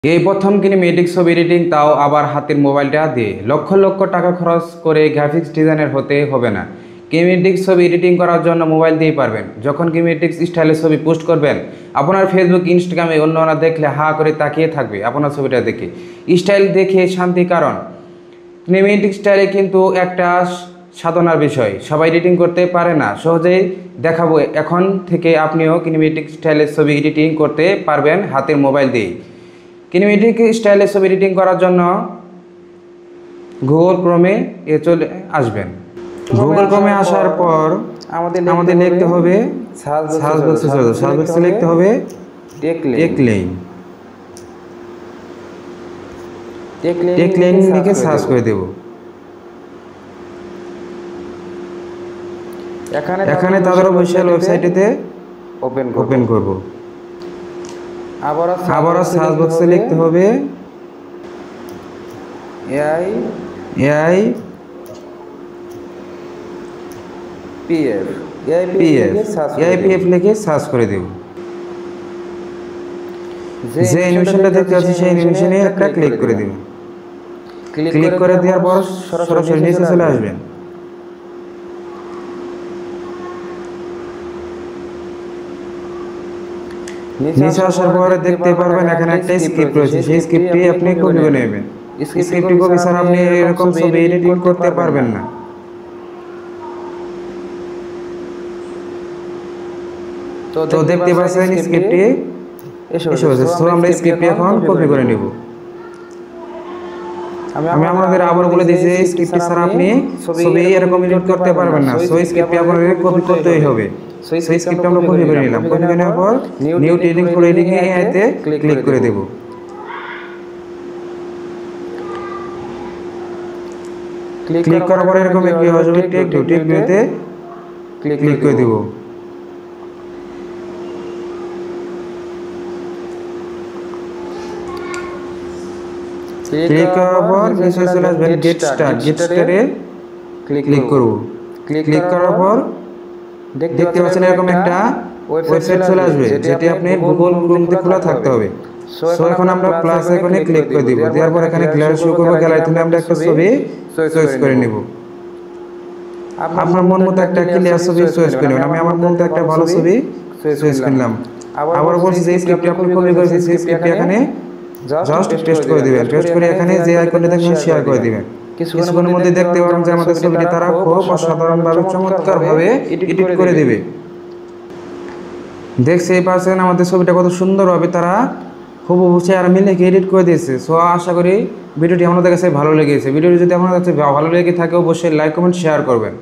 এই প্রথম কিনেমেটিক ছবি এডিটিং, তাও আবার হাতের মোবাইলটা দিয়ে। লক্ষ লক্ষ টাকা খরচ করে গ্রাফিক্স ডিজাইনার হতে হবে না। কিনেমেটিক ছবি এডিটিং করার জন্য মোবাইল দিয়েই পারবেন। যখন কিনেমেটিক স্টাইলের ছবি পোস্ট করবেন, আপনার ফেসবুক, ইনস্টাগ্রামে অন্যরা দেখলে হা করে তাকিয়ে থাকবে আপনার ছবিটা দেখে। স্টাইল দেখে শান্তি, কারণ কিনেমেটিক স্টাইলে কিন্তু একটা সাধনার বিষয়। সবাই এডিটিং করতে পারে না। সহজেই দেখাবো, এখন থেকে আপনিও কিনেমেটিক স্টাইলের ছবি এডিটিং করতে পারবেন হাতের মোবাইল দিয়ে। কিনেমেটিক স্টাইলে ছবি এডিটিং করার জন্য গুগল ক্রোমে চলে আসবেন। গুগল ক্রোমে আসার পর আমাদের লিখতে হবে সার্চ বক্সে লিখতে হবে টেকলেইন লিখে সার্চ করে দেব। এখানে তাদের অফিসিয়াল ওয়েবসাইটেতে ওপেন করব। আবারও সার্চ বক্সে লিখতে হবে এআইপিএফ লিখে সার্চ করে দেব। যে অ্যানিমেশনটা দেখতে পাচ্ছি সেই অ্যানিমেশনে একটা ক্লিক করে দেব। ক্লিক করে দেওয়ার পর সরাসরি নিচে চলে আসবেন। নিচে আসার পরে দেখতে পারবেন এখানে একটা স্ক্রিপ্ট রয়েছে। সেই স্ক্রিপ্টটি আপনি কপি করে নেবেন। স্ক্রিপ্টটি কপি ছাড়া আপনি এরকম ছবি এডিটিং করতে পারবেন না। তো দেখতে পাচ্ছেন স্ক্রিপ্টটি এসে হয়েছে। সো আমরা স্ক্রিপ্টটি এখন কপি করে নেব। আমি আপনাদের আবার বলে দিয়েছি, স্ক্রিপ্টটি ছাড়া আপনি ছবি এরকম এডিট করতে পারবেন না। সো স্ক্রিপ্টটি আপনাদের কপি করতেই হবে। সেই স্ক্রিপ্ট আমরা কপি করে নিলাম। কপি করে নেওয়ার পর নিউ এডিটিং ফর এডিটিং এতে ক্লিক করে দেব। ক্লিক করার পর এরকম একটি আসবে, টেক ভিউতে ক্লিক করে দেব। ক্লিক করার পর নিচে চলে আসবেন গেট স্টার্টে ক্লিক করব। ক্লিক করার পর দেখতে পাচ্ছেন এরকম একটা ওয়েবসাইট চলে আসবে, যেটি আপনি গুগল ক্রোমে খোলা থাকতে হবে। সো এখন আমরা প্লাস আইকনে ক্লিক করে দিব। দেওয়ার পর এখানে গ্যালারি শো করবে। গ্যালারি থেকে আমরা একটা ছবি চয়েস করে নেব। আপনার মন মতো একটা ক্লিয়ার ছবি চয়েস করে নেবেন। আমি আমার মন মতো একটা ভালো ছবি চয়েস করলাম। আবার বলছি যে স্ক্রিপ্টটি আপনি কপি করেছেন, সেই স্ক্রিপ্টটি এখানে জাস্ট পেস্ট করে দিবেন। পেস্ট করে এখানে যে আইকনটা দেখবেন শেয়ার করে দিবেন। কিছুক্ষণের মধ্যে দেখতে পারবেন যে আমাদের ছবিটি তারা খুব অসাধারণভাবে, চমৎকারভাবে এডিট করে দেবে। দেখতেই পাচ্ছেন আমাদের ছবিটা কত সুন্দরভাবে তারা হুবহু চেহারা মিলে এডিট করে দিয়েছে। সো আশা করি ভিডিওটি আপনাদের কাছে ভালো লেগেছে। ভিডিওটি যদি আপনাদের কাছে ভালো লেগে থাকে অবশ্যই লাইক, কমেন্ট, শেয়ার করবেন।